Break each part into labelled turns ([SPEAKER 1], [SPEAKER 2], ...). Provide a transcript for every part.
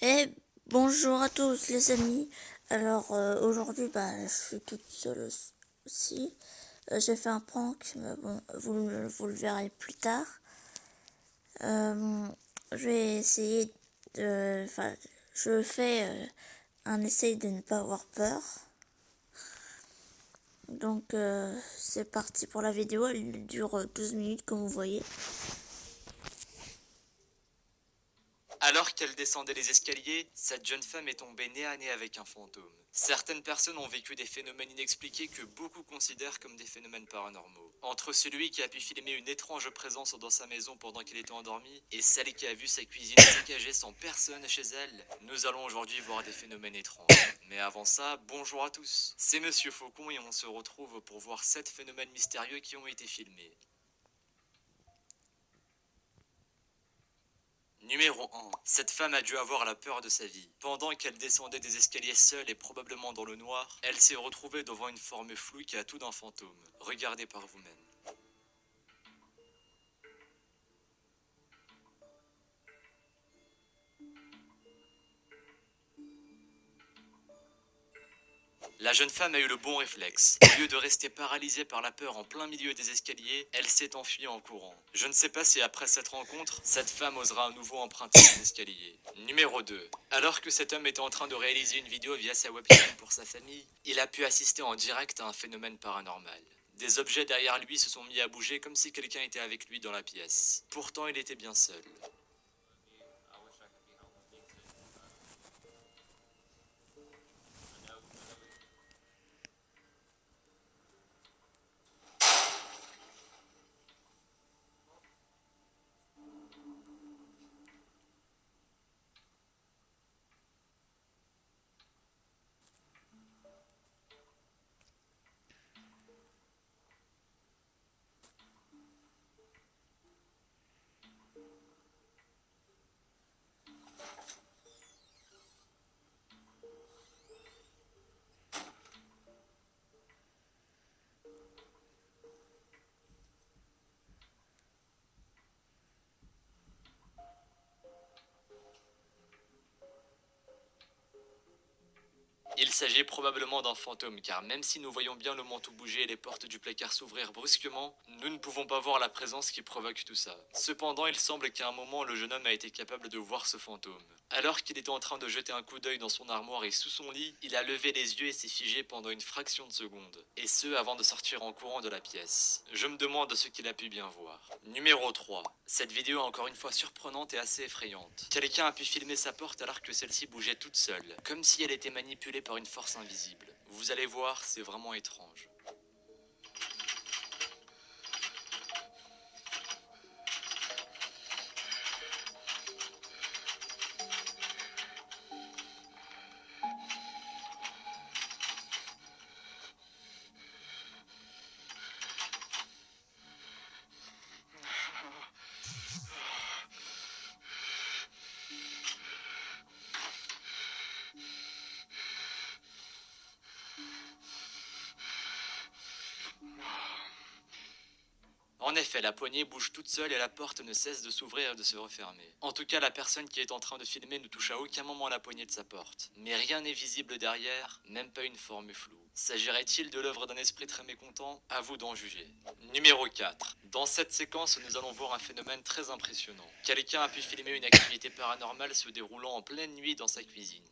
[SPEAKER 1] Et bonjour à tous les amis. Alors aujourd'hui je suis toute seule aussi. J'ai fait un prank, mais bon, vous le verrez plus tard. Je vais essayer de... Enfin, je fais un essai de ne pas avoir peur. Donc c'est parti pour la vidéo, elle dure 12 minutes comme vous voyez.
[SPEAKER 2] Alors qu'elle descendait les escaliers, cette jeune femme est tombée nez à nez avec un fantôme. Certaines personnes ont vécu des phénomènes inexpliqués que beaucoup considèrent comme des phénomènes paranormaux. Entre celui qui a pu filmer une étrange présence dans sa maison pendant qu'elle était endormie et celle qui a vu sa cuisine saccagée sans personne chez elle, nous allons aujourd'hui voir des phénomènes étranges. Mais avant ça, bonjour à tous. C'est Monsieur Faucon et on se retrouve pour voir 7 phénomènes mystérieux qui ont été filmés. Numéro 1. Cette femme a dû avoir la peur de sa vie. Pendant qu'elle descendait des escaliers seule et probablement dans le noir, elle s'est retrouvée devant une forme floue qui a tout d'un fantôme. Regardez par vous-même. La jeune femme a eu le bon réflexe. Au lieu de rester paralysée par la peur en plein milieu des escaliers, elle s'est enfuie en courant. Je ne sais pas si après cette rencontre, cette femme osera à nouveau emprunter les escaliers. Numéro 2. Alors que cet homme était en train de réaliser une vidéo via sa webcam pour sa famille, il a pu assister en direct à un phénomène paranormal. Des objets derrière lui se sont mis à bouger comme si quelqu'un était avec lui dans la pièce. Pourtant, il était bien seul. Il s'agit probablement d'un fantôme, car même si nous voyons bien le manteau bouger et les portes du placard s'ouvrir brusquement, nous ne pouvons pas voir la présence qui provoque tout ça. Cependant, il semble qu'à un moment, le jeune homme a été capable de voir ce fantôme. Alors qu'il était en train de jeter un coup d'œil dans son armoire et sous son lit, il a levé les yeux et s'est figé pendant une fraction de seconde. Et ce, avant de sortir en courant de la pièce. Je me demande ce qu'il a pu bien voir. Numéro 3. Cette vidéo est encore une fois surprenante et assez effrayante. Quelqu'un a pu filmer sa porte alors que celle-ci bougeait toute seule, comme si elle était manipulée par une force invisible. Vous allez voir, c'est vraiment étrange. En effet, la poignée bouge toute seule et la porte ne cesse de s'ouvrir et de se refermer. En tout cas, la personne qui est en train de filmer ne touche à aucun moment la poignée de sa porte. Mais rien n'est visible derrière, même pas une forme floue. S'agirait-il de l'œuvre d'un esprit très mécontent? À vous d'en juger. Numéro 4. Dans cette séquence, nous allons voir un phénomène très impressionnant. Quelqu'un a pu filmer une activité paranormale se déroulant en pleine nuit dans sa cuisine.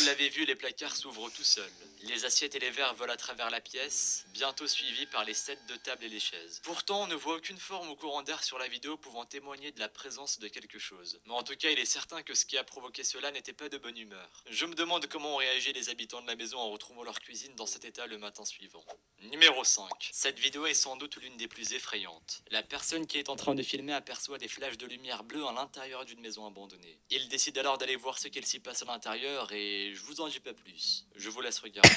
[SPEAKER 2] l'avez vu, les placards s'ouvrent tout seuls. Les assiettes et les verres volent à travers la pièce, bientôt suivis par les sets de table et les chaises. Pourtant, on ne voit aucune forme ou courant d'air sur la vidéo pouvant témoigner de la présence de quelque chose. Mais en tout cas, il est certain que ce qui a provoqué cela n'était pas de bonne humeur. Je me demande comment ont réagi les habitants de la maison en retrouvant leur cuisine dans cet état le matin suivant. Numéro 5. Cette vidéo est sans doute l'une des plus effrayantes. La personne qui est en train de filmer aperçoit des flashs de lumière bleue à l'intérieur d'une maison abandonnée. Il décide alors d'aller voir ce qu'il s'y passe à l'intérieur et je vous en dis pas plus. Je vous laisse regarder.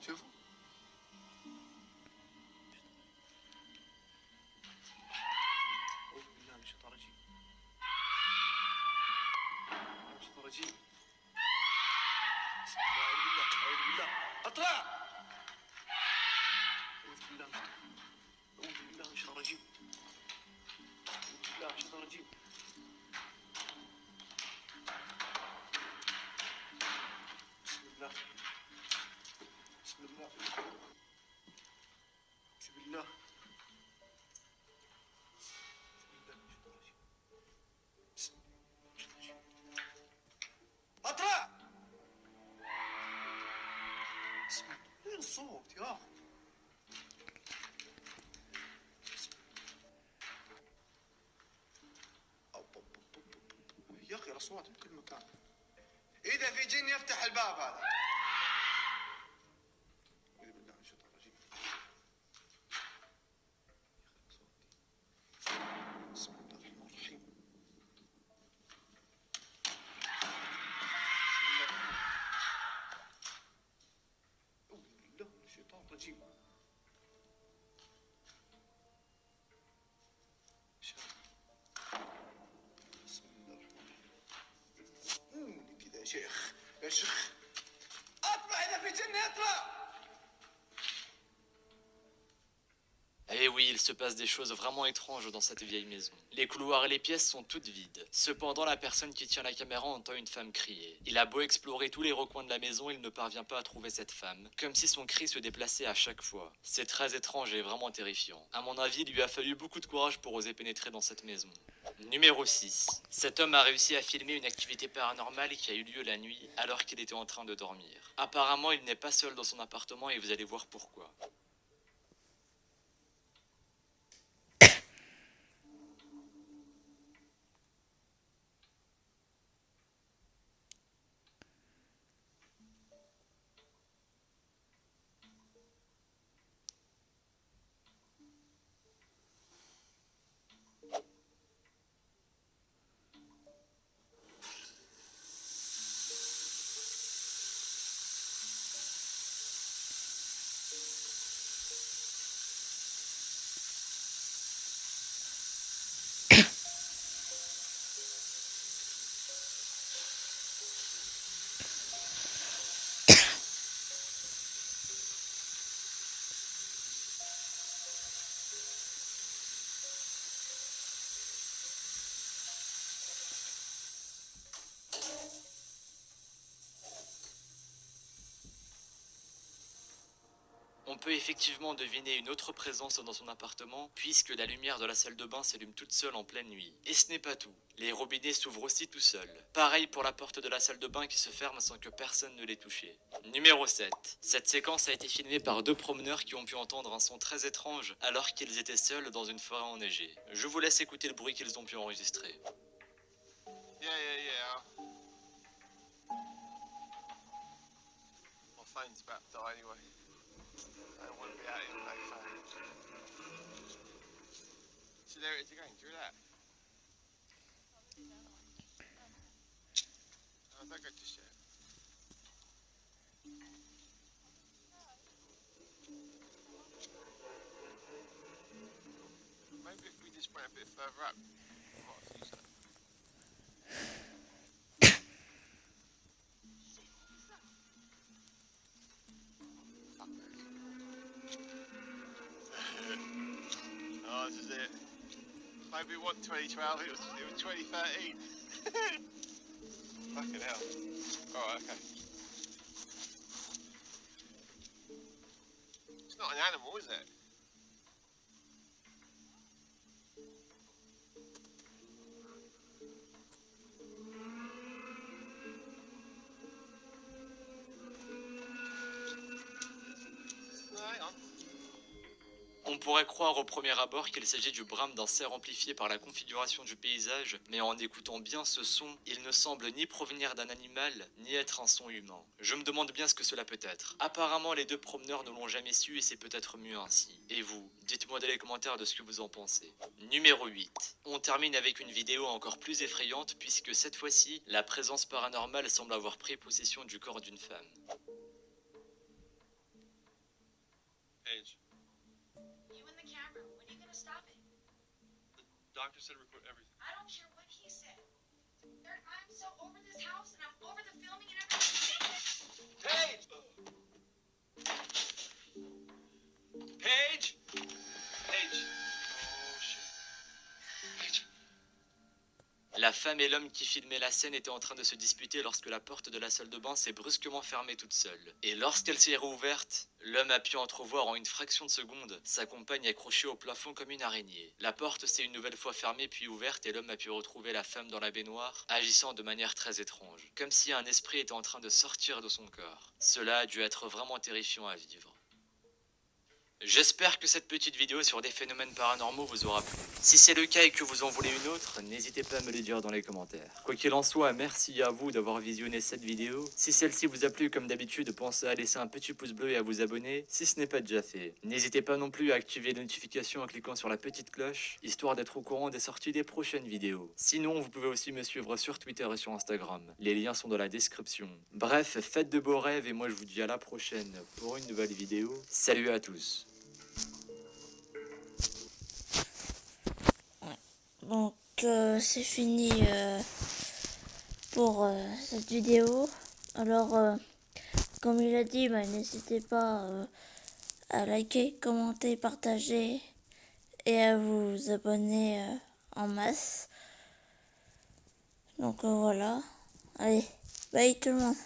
[SPEAKER 3] شوفوا أعوذ بالله من الشيطان الرجيم الشيطان الرجيم بسم الله أعوذ بالله أعوذ بالله أطلع أعوذ بالله من الشيطان الرجيم أعوذ بالله من الشيطان الرجيم بسم الله بسم الله بسم الله اطلع وين الصوت يا اخي يا اخي الاصوات من كل مكان اذا في جن يفتح الباب هذا اعوذ بالله من الشيطان الرجيم بسم الله الرحمن الرحيم أعوذ بالله من الشيطان الرجيم بسم الله الرحمن الرحيم كذا يا شيخ يا شيخ اطلع اذا في جن اطلع
[SPEAKER 2] Eh oui, il se passe des choses vraiment étranges dans cette vieille maison. Les couloirs et les pièces sont toutes vides. Cependant, la personne qui tient la caméra entend une femme crier. Il a beau explorer tous les recoins de la maison, il ne parvient pas à trouver cette femme, comme si son cri se déplaçait à chaque fois. C'est très étrange et vraiment terrifiant. À mon avis, il lui a fallu beaucoup de courage pour oser pénétrer dans cette maison. Numéro 6. Cet homme a réussi à filmer une activité paranormale qui a eu lieu la nuit alors qu'il était en train de dormir. Apparemment, il n'est pas seul dans son appartement et vous allez voir pourquoi. On peut effectivement deviner une autre présence dans son appartement, puisque la lumière de la salle de bain s'allume toute seule en pleine nuit. Et ce n'est pas tout, les robinets s'ouvrent aussi tout seuls. Pareil pour la porte de la salle de bain qui se ferme sans que personne ne l'ait touchée. Numéro 7. Cette séquence a été filmée par deux promeneurs qui ont pu entendre un son très étrange alors qu'ils étaient seuls dans une forêt enneigée. Je vous laisse écouter le bruit qu'ils ont pu enregistrer.
[SPEAKER 4] Yeah. My phone's about to die anyway. I don't want to be out in no phone. So there it is again, do that. Oh, don't go just yet. Maybe if we just went a bit further up, we might have used that. Oh, this is it. Maybe it wasn't 2012, it was 2013. Fucking hell. Alright, okay. It's not an animal, is it?
[SPEAKER 2] On pourrait croire au premier abord qu'il s'agit du brame d'un cerf amplifié par la configuration du paysage, mais en écoutant bien ce son, il ne semble ni provenir d'un animal, ni être un son humain. Je me demande bien ce que cela peut être. Apparemment, les deux promeneurs ne l'ont jamais su et c'est peut-être mieux ainsi. Et vous, dites-moi dans les commentaires de ce que vous en pensez. Numéro 8. On termine avec une vidéo encore plus effrayante puisque cette fois-ci, la présence paranormale semble avoir pris possession du corps d'une femme.
[SPEAKER 4] Paige,
[SPEAKER 5] You and the camera. When are you gonna stop it?
[SPEAKER 4] the doctor said record everything.
[SPEAKER 5] I don't care what he said. I'm so over this house and I'm over the filming and everything.
[SPEAKER 4] Paige! Paige! Paige! Oh shit. Paige.
[SPEAKER 2] La femme et l'homme qui filmaient la scène étaient en train de se disputer lorsque la porte de la salle de bain s'est brusquement fermée toute seule. Et lorsqu'elle s'est rouverte, l'homme a pu entrevoir en une fraction de seconde sa compagne accrochée au plafond comme une araignée. La porte s'est une nouvelle fois fermée puis ouverte et l'homme a pu retrouver la femme dans la baignoire, agissant de manière très étrange, comme si un esprit était en train de sortir de son corps. Cela a dû être vraiment terrifiant à vivre. J'espère que cette petite vidéo sur des phénomènes paranormaux vous aura plu. Si c'est le cas et que vous en voulez une autre, n'hésitez pas à me le dire dans les commentaires. Quoi qu'il en soit, merci à vous d'avoir visionné cette vidéo. Si celle-ci vous a plu, comme d'habitude, pensez à laisser un petit pouce bleu et à vous abonner si ce n'est pas déjà fait. N'hésitez pas non plus à activer les notifications en cliquant sur la petite cloche, histoire d'être au courant des sorties des prochaines vidéos. Sinon, vous pouvez aussi me suivre sur Twitter et sur Instagram. Les liens sont dans la description. Bref, faites de beaux rêves et moi je vous dis à la prochaine pour une nouvelle vidéo. Salut à tous.
[SPEAKER 1] Donc c'est fini pour cette vidéo. Alors comme il a dit, n'hésitez pas à liker, commenter, partager et à vous abonner en masse. Donc voilà. Allez, bye tout le monde.